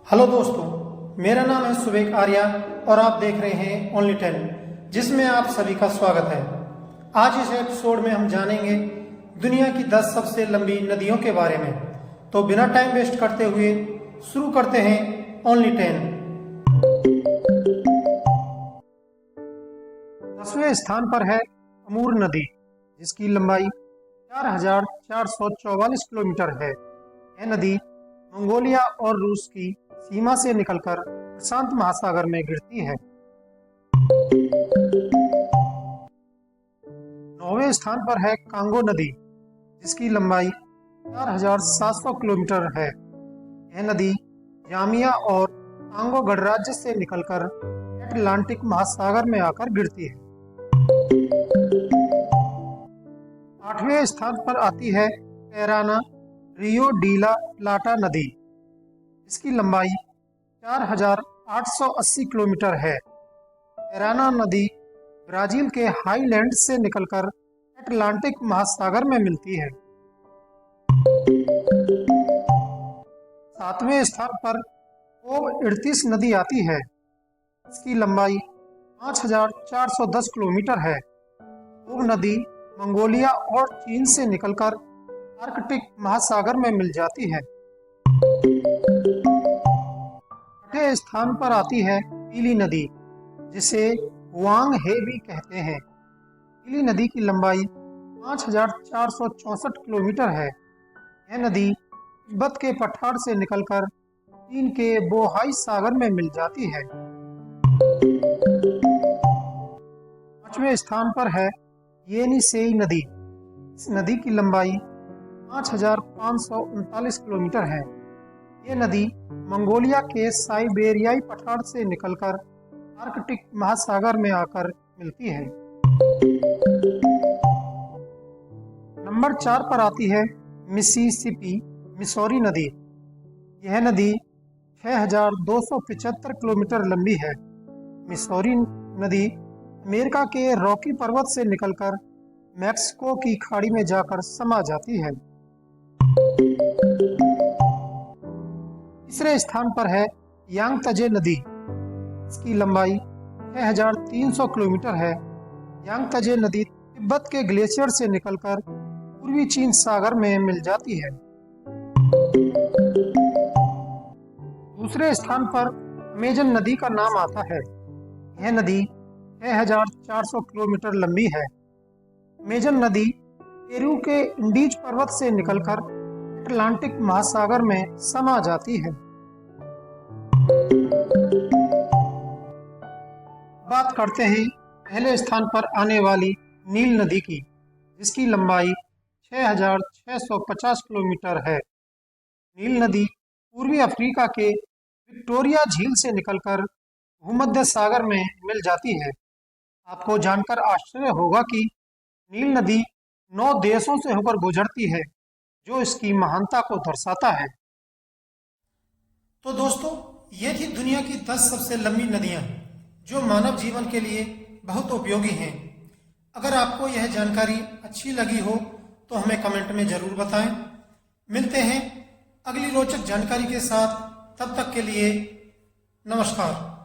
Hello दोस्तों, मेरा नाम है सुबेक आर्या और आप देख रहे हैं ओनली 10, जिसमें आप सभी का स्वागत है। आज इस एपिसोड में हम जानेंगे दुनिया की 10 सबसे लंबी नदियों के बारे में। तो बिना टाइम वेस्ट करते हुए शुरू करते हैं ओनली 10। 10वें स्थान पर है अमूर नदी, जिसकी लंबाई 4,444 किलोमीटर है। यह नदी मंगोलिया और रूस की सीमा से निकलकर प्रशांत महासागर में गिरती है। 9वें स्थान पर है कांगो नदी, जिसकी लंबाई 4,700 किलोमीटर है। यह नदी जामिया और कांगो गणराज्य से निकलकर अटलांटिक महासागर में आकर गिरती है। 8वें स्थान पर आती है पैराना रियो डी ला प्लाटा नदी, इसकी लंबाई 4,880 किलोमीटर है। पैराना नदी ब्राजील के हाईलैंड से निकलकर अटलांटिक महासागर में मिलती है। 7वें स्थान पर ओब-इर्तिस नदी आती है, इसकी लंबाई 5,410 किलोमीटर है। ओब नदी मंगोलिया और चीन से निकलकर आर्कटिक महासागर में मिल जाती है। 8वें स्थान पर आती है पीली नदी, जिसे वांग हे भी कहते हैं। पीली नदी की लंबाई 5,464 किलोमीटर है। यह नदी तिब्बत के पठार से निकलकर चीन के बोहाई सागर में मिल जाती है। 5वें स्थान पर है येनिसेई नदी। इस नदी की लंबाई 5,539 किलोमीटर है। ये नदी मंगोलिया के साइबेरियाई पठार से निकलकर आर्कटिक महासागर में आकर मिलती है। नंबर 4 पर आती है मिसिसिपी मिसौरी नदी। यह नदी 6,275 किलोमीटर लंबी है। मिसौरी नदी अमेरिका के रॉकी पर्वत से निकलकर मैक्सिको की खाड़ी में जाकर समा जाती है। तीसरे स्थान पर है यांगत्जे नदी। इसकी लंबाई 6,300 किलोमीटर है। यांगत्जे नदी तिब्बत के ग्लेशियर से निकलकर पूर्वी चीन सागर में मिल जाती है। दूसरे स्थान पर अमेजन नदी का नाम आता है। यह नदी 6,400 किलोमीटर लंबी है। अमेजन नदी पेरू के इंडीज पर्वत से निकलकर अटलांटिक महासागर में समा जाती है। बात करते हैं पहले स्थान पर आने वाली नील नदी की, जिसकी लंबाई 6,650 किलोमीटर है। नील नदी पूर्वी अफ्रीका के विक्टोरिया झील से निकलकर भूमध्य सागर में मिल जाती है। आपको जानकर आश्चर्य होगा कि नील नदी 9 देशों से होकर गुजरती है, जो इसकी महानता को दर्शाता है। तो दोस्तों, ये थी दुनिया की 10 सबसे लंबी नदियां, जो मानव जीवन के लिए बहुत उपयोगी हैं। अगर आपको यह जानकारी अच्छी लगी हो तो हमें कमेंट में जरूर बताएं। मिलते हैं अगली रोचक जानकारी के साथ। तब तक के लिए नमस्कार।